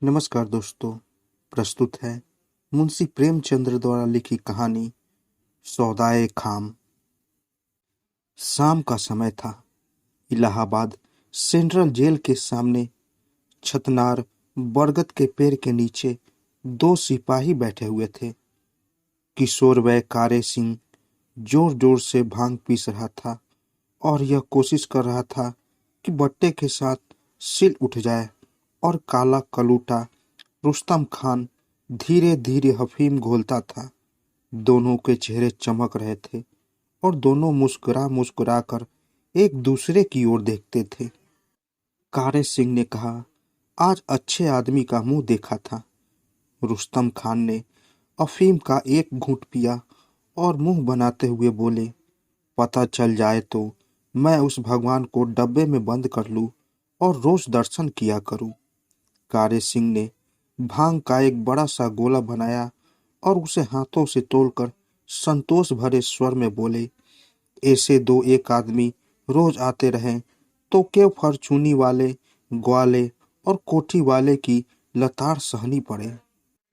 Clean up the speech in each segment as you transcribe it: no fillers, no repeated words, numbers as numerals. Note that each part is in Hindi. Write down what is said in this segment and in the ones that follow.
नमस्कार दोस्तों। प्रस्तुत है मुंशी प्रेमचंद्र द्वारा लिखी कहानी सौदाए खाम। शाम का समय था। इलाहाबाद सेंट्रल जेल के सामने छतनार बरगद के पेड़ के नीचे दो सिपाही बैठे हुए थे। किशोर व कारे सिंह जोर जोर से भांग पीस रहा था और यह कोशिश कर रहा था कि बट्टे के साथ सिल उठ जाए, और काला कलूटा रुस्तम खान धीरे धीरे अफीम घोलता था। दोनों के चेहरे चमक रहे थे और दोनों मुस्कुरा मुस्कुरा कर एक दूसरे की ओर देखते थे। कारे सिंह ने कहा, आज अच्छे आदमी का मुंह देखा था। रुस्तम खान ने अफीम का एक घूंट पिया और मुंह बनाते हुए बोले, पता चल जाए तो मैं उस भगवान को डब्बे में बंद कर लूं और रोज दर्शन किया करूं। कारे सिंह ने भांग का एक बड़ा सा गोला बनाया और उसे हाथों से तोड़कर संतोष भरे स्वर में बोले, ऐसे दो एक आदमी रोज आते रहें तो क्यों फॉर्चूनी वाले, ग्वाले और कोठी वाले की लताड़ सहनी पड़े।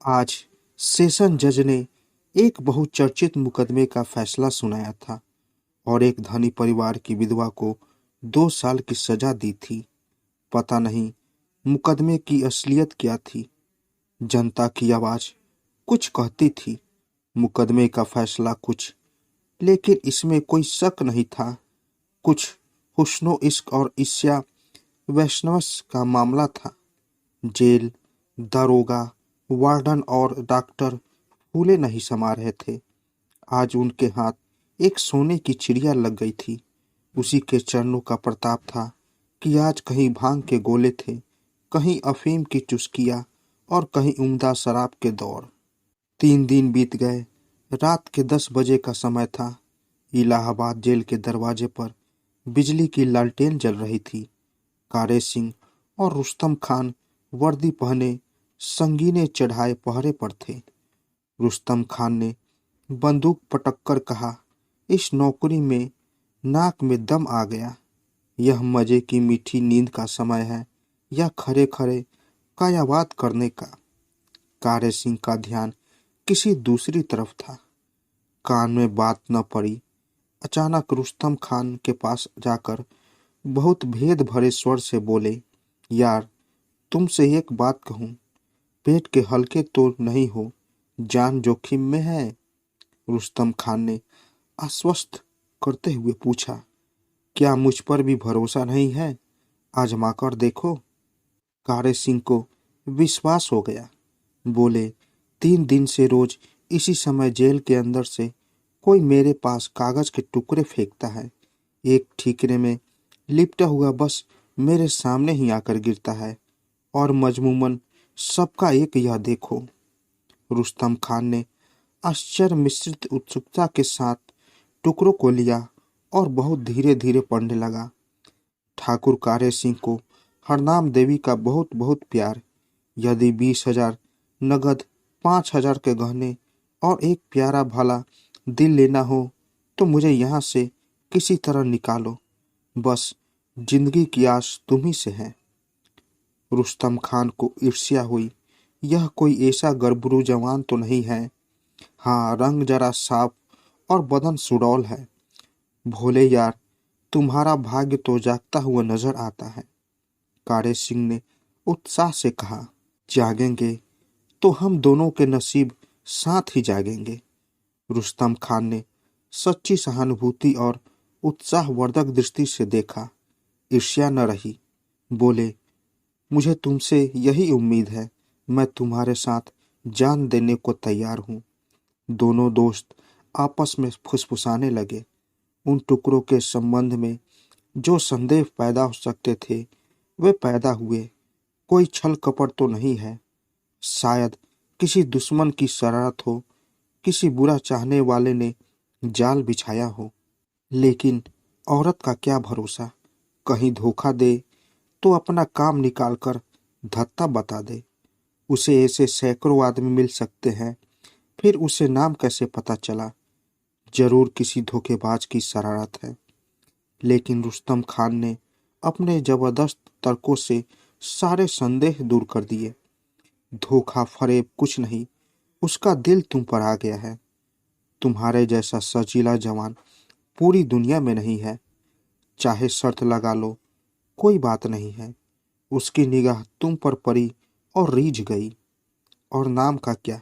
आज सेशन जज ने एक बहुचर्चित मुकदमे का फैसला सुनाया था और एक धनी परिवार की विधवा को 2 साल की सजा दी थी। पता नहीं मुकदमे की असलियत क्या थी। जनता की आवाज कुछ कहती थी, मुकदमे का फैसला कुछ, लेकिन इसमें कोई शक नहीं था। कुछ हुस्नो इश्क और ईर्ष्या वैष्णवस का मामला था। जेल, दारोगा, वार्डन और डॉक्टर फूले नहीं समा रहे थे। आज उनके हाथ एक सोने की चिड़िया लग गई थी। उसी के चरणों का प्रताप था कि आज कहीं भांग के गोले थे, कहीं अफीम की चुस्कियां और कहीं उम्दा शराब के दौर। 3 दिन बीत गए। रात के 10 बजे का समय था। इलाहाबाद जेल के दरवाजे पर बिजली की लालटेन जल रही थी। कारे सिंह और रुस्तम खान वर्दी पहने संगीने चढ़ाए पहरे पर थे। रुस्तम खान ने बंदूक पटक कर कहा, इस नौकरी में नाक में दम आ गया। यह मजे की मीठी नींद का समय है या खरे खरे कायावाद करने का। कारे सिंह का ध्यान किसी दूसरी तरफ था। कान में बात न पड़ी। अचानक रुस्तम खान के पास जाकर बहुत भेद भरे स्वर से बोले, यार तुमसे एक बात कहूं, पेट के हल्के तो नहीं हो, जान जोखिम में है। रुस्तम खान ने आश्वस्त करते हुए पूछा, क्या मुझ पर भी भरोसा नहीं है? आजमा कर देखो। कारे सिंह को विश्वास हो गया। बोले, 3 दिन से रोज इसी समय जेल के अंदर से कोई मेरे पास कागज के टुकड़े फेंकता है। एक ठीकरे में लिपटा हुआ बस मेरे सामने ही आकर गिरता है, और मजमूमन सबका एक यह देखो। रुस्तम खान ने आश्चर्य मिश्रित उत्सुकता के साथ टुकड़ों को लिया और बहुत धीरे धीरे पढ़ने लगा। ठाकुर कारे सिंह को हरनाम देवी का बहुत बहुत प्यार। यदि 20,000 नगद, 5,000 के गहने और एक प्यारा भला दिल लेना हो तो मुझे यहाँ से किसी तरह निकालो। बस जिंदगी की आस तुम्ही से है। रुस्तम खान को ईर्ष्या हुई। यह कोई ऐसा गरबरू जवान तो नहीं है। हाँ, रंग जरा साफ और बदन सुडौल है। भोले यार, तुम्हारा भाग्य तो जागता हुआ नजर आता है। कारे सिंह ने उत्साह से कहा, जागेंगे तो हम दोनों के नसीब साथ ही जागेंगे। रुस्तम खान ने सच्ची सहानुभूति और उत्साहवर्धक दृष्टि से देखा। ईर्ष्या न रही। बोले, मुझे तुमसे यही उम्मीद है। मैं तुम्हारे साथ जान देने को तैयार हूँ। दोनों दोस्त आपस में फुसफुसाने लगे। उन टुकड़ों के संबंध में जो संदेह पैदा हो सकते थे वे पैदा हुए। कोई छल कपट तो नहीं है। शायद किसी दुश्मन की शरारत हो, किसी बुरा चाहने वाले ने जाल बिछाया हो। लेकिन औरत का क्या भरोसा, कहीं धोखा दे तो अपना काम निकालकर धत्ता बता दे। उसे ऐसे सैकड़ों आदमी मिल सकते हैं, फिर उसे नाम कैसे पता चला? जरूर किसी धोखेबाज की शरारत है। लेकिन रुस्तम खान ने अपने जबरदस्त तर्कों से सारे संदेह दूर कर दिए। धोखा फरेब कुछ नहीं, उसका दिल तुम पर आ गया है। तुम्हारे जैसा सजीला जवान पूरी दुनिया में नहीं है। चाहे शर्त लगा लो, कोई बात नहीं है। उसकी निगाह तुम पर पड़ी और रीझ गई। और नाम का क्या,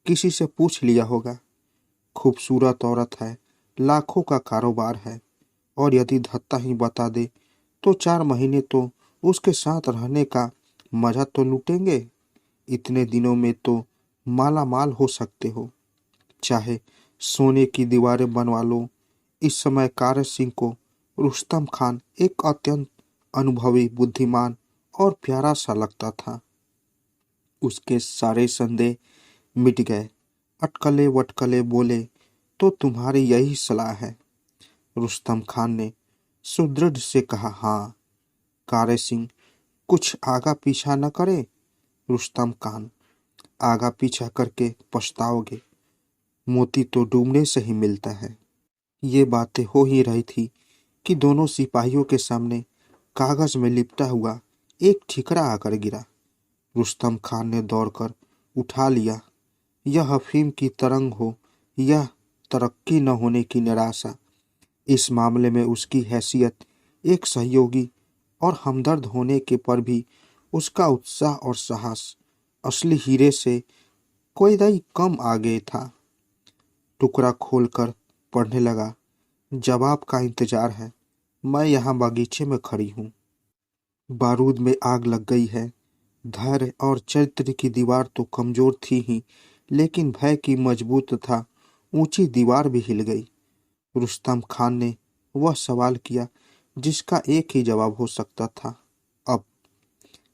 किसी से पूछ लिया होगा। खूबसूरत औरत है, लाखों का कारोबार है, और यदि धत्ता ही बता दे तो 4 महीने तो उसके साथ रहने का मजा तो लूटेंगे। इतने दिनों में तो माला माल हो सकते हो। चाहे सोने की दीवारें बनवा लो। इस समय कारन सिंह को रुस्तम खान एक अत्यंत अनुभवी, बुद्धिमान और प्यारा सा लगता था। उसके सारे संदेह मिट गए। अटकले वटकले बोले, तो तुम्हारी यही सलाह है? रुस्तम खान ने सुदृढ़ से कहा, हाँ। कारन सिंह, कुछ आगा पीछा न करे। रुस्तम खान, आगा पीछा करके पछताओगे। मोती तो डूबने से ही मिलता है। ये बातें हो ही रही थी कि दोनों सिपाहियों के सामने कागज में लिपटा हुआ एक ठिकरा आकर गिरा। रुस्तम खान ने दौड़कर उठा लिया। यह अफीम की तरंग हो या तरक्की न होने की निराशा, इस मामले में उसकी हैसियत एक सहयोगी और हमदर्द होने के पर भी उसका उत्साह और साहस असली हीरे से कोई दई कम आगे था। टुकड़ा खोलकर पढ़ने लगा। जवाब का इंतजार है। मैं यहाँ बागीचे में खड़ी हूँ। बारूद में आग लग गई है। धैर्य और चरित्र की दीवार तो कमजोर थी ही, लेकिन भय की मजबूत तथा ऊंची दीवार भी हिल गई। रुस्तम खान ने वह सवाल किया जिसका एक ही जवाब हो सकता था। अब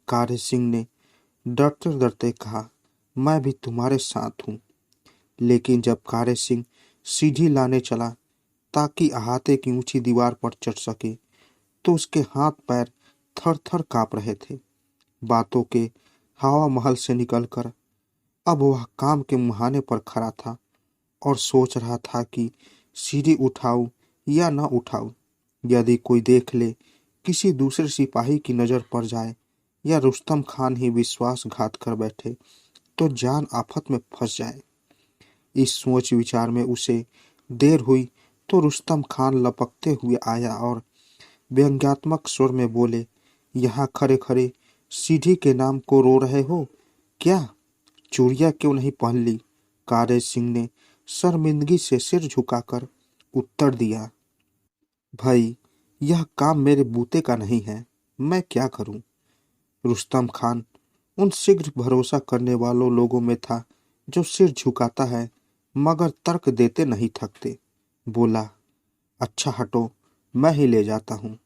कारन सिंह ने डरते डरते कहा, मैं भी तुम्हारे साथ हूँ। लेकिन जब कारन सिंह सीढ़ी लाने चला ताकि अहाते की ऊंची दीवार पर चढ़ सके, तो उसके हाथ पैर थर थर कांप रहे थे। बातों के हवा महल से निकलकर अब वह काम के मुहाने पर खड़ा था और सोच रहा था कि सीढ़ी उठाऊं या न उठाऊं। यदि कोई देख ले, किसी दूसरे सिपाही की नजर पड़ जाए या रुस्तम खान ही विश्वासघात कर बैठे तो जान आफत में फंस जाए। इस सोच विचार में उसे देर हुई तो रुस्तम खान लपकते हुए आया और व्यंग्यात्मक स्वर में बोले, यहाँ खड़े खड़े सीढ़ी के नाम को रो रहे हो क्या? चूड़ियां क्यों नहीं पहन ली? कारन सिंह ने शर्मिंदगी से सिर झुकाकर उत्तर दिया, भाई, यह काम मेरे बूते का नहीं है। मैं क्या करूं? रुस्तम खान उन शीघ्र भरोसा करने वालों लोगों में था जो सिर झुकाता है मगर तर्क देते नहीं थकते। बोला, अच्छा हटो, मैं ही ले जाता हूँ।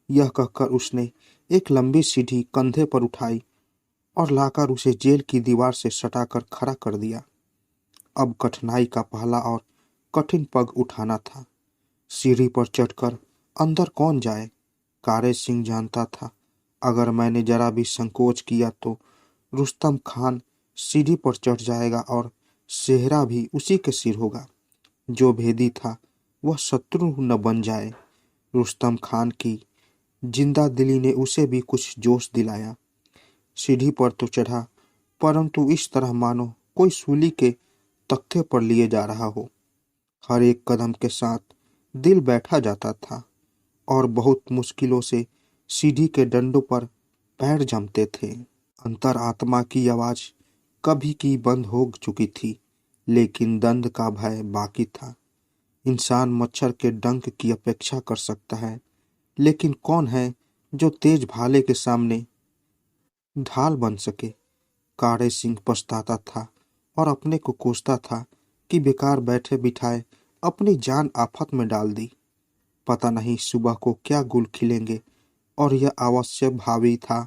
यह कहकर उसने एक लंबी सीढ़ी कंधे पर उठाई और लाकर उसे जेल की दीवार से सटाकर खड़ा कर दिया। अब कठिनाई का पहला और कठिन पग उठाना था। सीढ़ी पर चढ़कर अंदर कौन जाए? कारन सिंह जानता था, अगर मैंने जरा भी संकोच किया तो रुस्तम खान सीढ़ी पर चढ़ जाएगा और सेहरा भी उसी के सिर होगा। जो भेदी था वह शत्रु न बन जाए। रुस्तम खान की जिंदा दिली ने उसे भी कुछ जोश दिलाया। सीढ़ी पर तो चढ़ा, परंतु इस तरह मानो कोई सूली के तख्ते पर लिए जा रहा हो। हर एक कदम के साथ दिल बैठा जाता था और बहुत मुश्किलों से सीढ़ी के डंडों पर पैर जमते थे। अंतरात्मा की आवाज कभी की बंद हो चुकी थी, लेकिन दंड का भय बाकी था। इंसान मच्छर के डंक की अपेक्षा कर सकता है, लेकिन कौन है जो तेज भाले के सामने ढाल बन सके? कारन सिंह पछताता था और अपने को कोसता था कि बेकार बैठे बिठाए अपनी जान आफत में डाल दी। पता नहीं सुबह को क्या गुल खिलेंगे, और यह अवश्य भावी था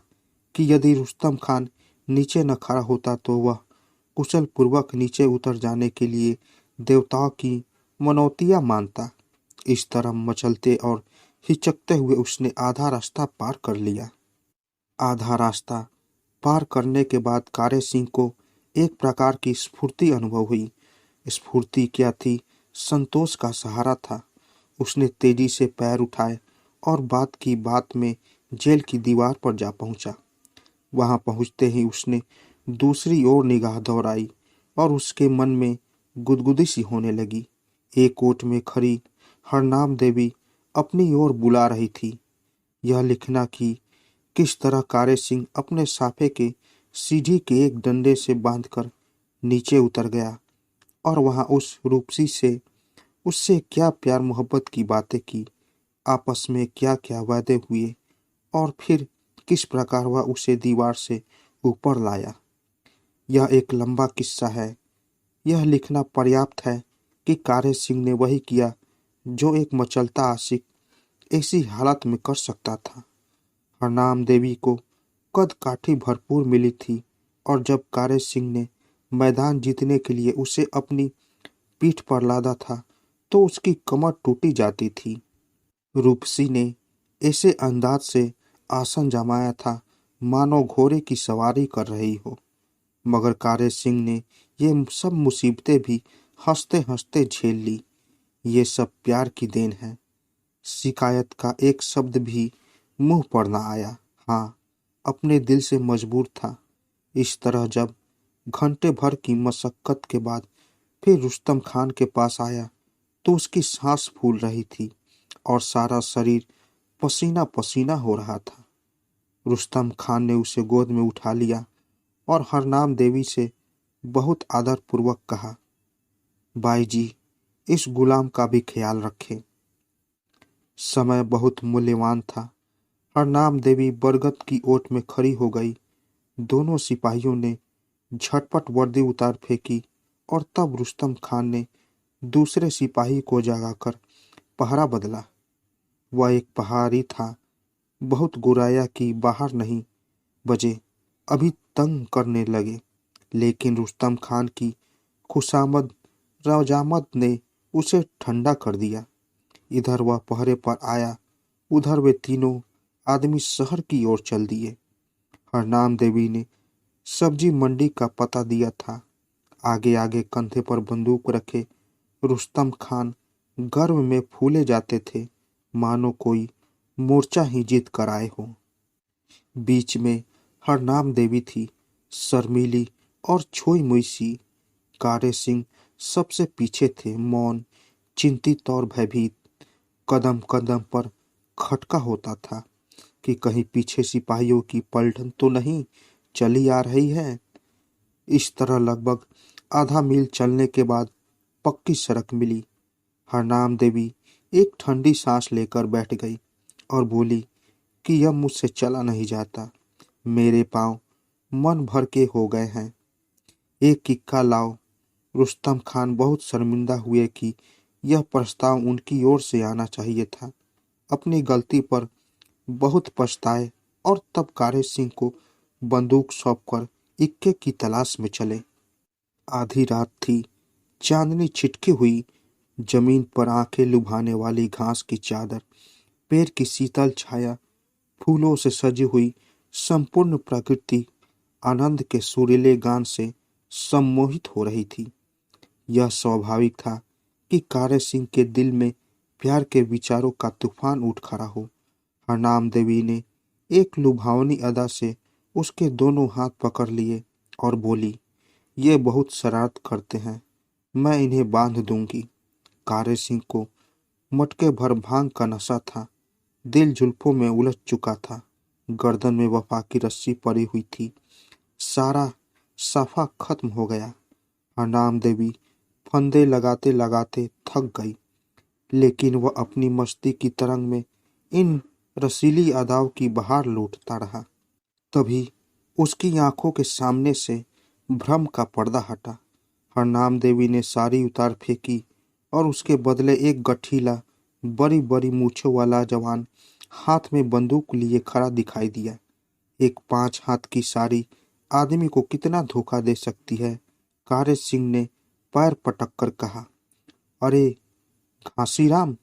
कि यदि रुस्तम खान नीचे न खड़ा होता तो वह कुशल पूर्वक नीचे उतर जाने के लिए देवताओं की मनौतियां मानता। इस तरह मचलते और हिचकते हुए उसने आधा रास्ता पार कर लिया। आधा रास्ता पार करने के बाद कारन सिंह को एक प्रकार की स्फूर्ति अनुभव हुई। स्फूर्ति क्या थी, संतोष का सहारा था। उसने तेजी से पैर उठाए और बात की बात में जेल की दीवार पर जा पहुंचा। वहां पहुंचते ही उसने दूसरी ओर निगाह दौड़ाई और उसके मन में गुदगुदी सी होने लगी। एक ओट में खड़ी हरनाम देवी अपनी ओर बुला रही थी। यह लिखना कि किस तरह कारे सिंह अपने साफे के सीढ़ी के एक डंडे से बांधकर नीचे उतर गया और वहां उस रूपसी से उससे क्या प्यार मोहब्बत की बातें की, आपस में क्या क्या वादे हुए और फिर किस प्रकार वह उसे दीवार से ऊपर लाया। यह एक लंबा किस्सा है। यह लिखना पर्याप्त है कि कारे सिंह ने वही किया जो एक मचलता आशिक ऐसी हालत में कर सकता था। हरनाम देवी को कद काठी भरपूर मिली थी और जब कारे सिंह ने मैदान जीतने के लिए उसे अपनी पीठ पर लादा था तो उसकी कमर टूटी जाती थी। रूपसी ने ऐसे अंदाज से आसन जमाया था मानो घोड़े की सवारी कर रही हो, मगर कारे सिंह ने ये सब मुसीबतें भी हंसते हंसते झेल ली। ये सब प्यार की देन है। शिकायत का एक शब्द भी मुंह पर ना आया। हाँ, अपने दिल से मजबूर था। इस तरह जब घंटे भर की मशक्कत के बाद फिर रुस्तम खान के पास आया तो उसकी सांस फूल रही थी और सारा शरीर पसीना पसीना हो रहा था। रुस्तम खान ने उसे गोद में उठा लिया और हरनाम देवी से बहुत आदर पूर्वक कहा, बाई जी, इस गुलाम का भी ख्याल रखें। समय बहुत मूल्यवान था। हरनाम देवी बरगद की ओट में खड़ी हो गई। दोनों सिपाहियों ने झटपट वर्दी उतार फेंकी और तब रुस्तम खान ने दूसरे सिपाही को जगाकर पहरा बदला। वह एक पहाड़ी था। बहुत गुराया कि बाहर नहीं बजे अभी तंग करने लगे, लेकिन रुस्तम खान की खुशामद रजामत ने उसे ठंडा कर दिया। इधर वह पहरे पर आया, उधर वे तीनों आदमी शहर की ओर चल दिए। हरनाम देवी ने सब्जी मंडी का पता दिया था। आगे आगे कंधे पर बंदूक रखे रुस्तम खान गर्व में फूले जाते थे मानो कोई मोर्चा ही जीत कर आए हो। बीच में हरनाम देवी थी, शर्मीली और छोई मुई सी। कारे सिंह सबसे पीछे थे, मौन, चिंतित और भयभीत। कदम कदम पर खटका होता था कि कहीं पीछे सिपाहियों की पलटन तो नहीं चली आ रही है। इस तरह लगभग आधा मील चलने के बाद पक्की सड़क मिली। हरनाम देवी एक ठंडी सांस लेकर बैठ गई और बोली कि यह मुझसे चला नहीं जाता। मेरे पांव मन भर के हो गए हैं। एक किक्का लाओ। रुस्तम खान बहुत शर्मिंदा हुए कि यह प्रस्ताव उनकी ओर से आना चाहिए था। अपनी गलती पर बहुत पछताए और तब कारे सिंह को बंदूक सौंपकर इक्के की तलाश में चले। आधी रात थी। चांदनी छिटकी हुई जमीन पर आंखें लुभाने वाली घास की चादर, पेड़ की शीतल छाया, फूलों से सजी हुई संपूर्ण प्रकृति आनंद के सुरीले गान से सम्मोहित हो रही थी। यह स्वाभाविक था कि कारे सिंह के दिल में प्यार के विचारों का तूफान उठ खड़ा हो। हरनाम देवी ने एक लुभावनी अदा से उसके दोनों हाथ पकड़ लिए और बोली, ये बहुत शरारत करते हैं, मैं इन्हें बांध दूंगी। कारे सिंह को मटके भर भांग का नशा था। दिल जुल्फों में उलझ चुका था। गर्दन में वफा की रस्सी पड़ी हुई थी। सारा साफा खत्म हो गया। हरनाम देवी फंदे लगाते लगाते थक गई, लेकिन वह अपनी मस्ती की तरंग में इन रसीली अदाओं की बहार लूटता रहा। तभी उसकी आंखों के सामने से भ्रम का पर्दा हटा। हरनाम देवी ने साड़ी उतार फेंकी और उसके बदले एक गठीला, बड़ी बड़ी मूछों वाला जवान हाथ में बंदूक लिए खड़ा दिखाई दिया। एक 5 हाथ की साड़ी आदमी को कितना धोखा दे सकती है। कारे सिंह ने पैर पटक कर कहा, अरे घासीराम।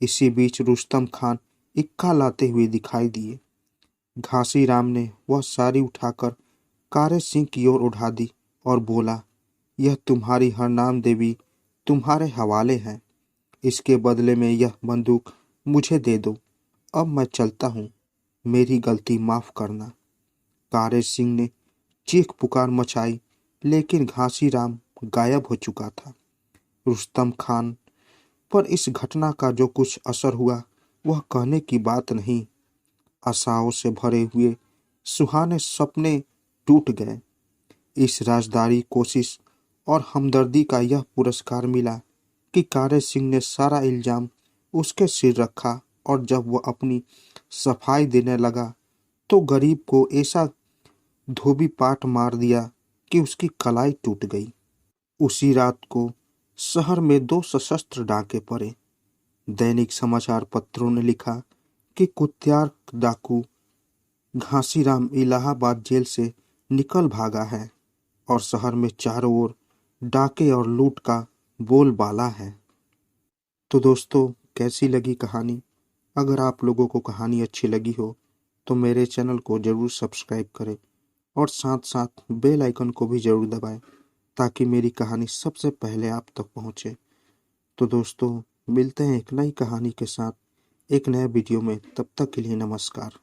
इसी बीच रुस्तम खान इक्का लाते हुए दिखाई दिए। घासीराम ने वह साड़ी उठाकर कारे सिंह की ओर उठा दी और बोला, यह तुम्हारी हरनाम देवी तुम्हारे हवाले है। इसके बदले में यह बंदूक मुझे दे दो। अब मैं चलता हूँ, मेरी गलती माफ करना। कारे सिंह ने चीख पुकार मचाई, लेकिन घासीराम गायब हो चुका था। रुस्तम खान पर इस घटना का जो कुछ असर हुआ वह कहने की बात नहीं। आशाओं से भरे हुए सुहाने सपने टूट गए। इस राजदारी कोशिश और हमदर्दी का यह पुरस्कार मिला कि कारे सिंह ने सारा इल्जाम उसके सिर रखा, और जब वह अपनी सफाई देने लगा तो गरीब को ऐसा धोबी पाट मार दिया कि उसकी कलाई टूट गई। उसी रात को शहर में 2 सशस्त्र डाके पड़े। दैनिक समाचार पत्रों ने लिखा कि कुख्यात डाकू घासीराम इलाहाबाद जेल से निकल भागा है, और शहर में चारों ओर डाके और लूट का बोलबाला है। तो दोस्तों, कैसी लगी कहानी? अगर आप लोगों को कहानी अच्छी लगी हो तो मेरे चैनल को ज़रूर सब्सक्राइब करें और साथ साथ बेल आइकन को भी ज़रूर दबाएं, ताकि मेरी कहानी सबसे पहले आप तक पहुंचे। तो दोस्तों, मिलते हैं एक नई कहानी के साथ एक नए वीडियो में। तब तक के लिए नमस्कार।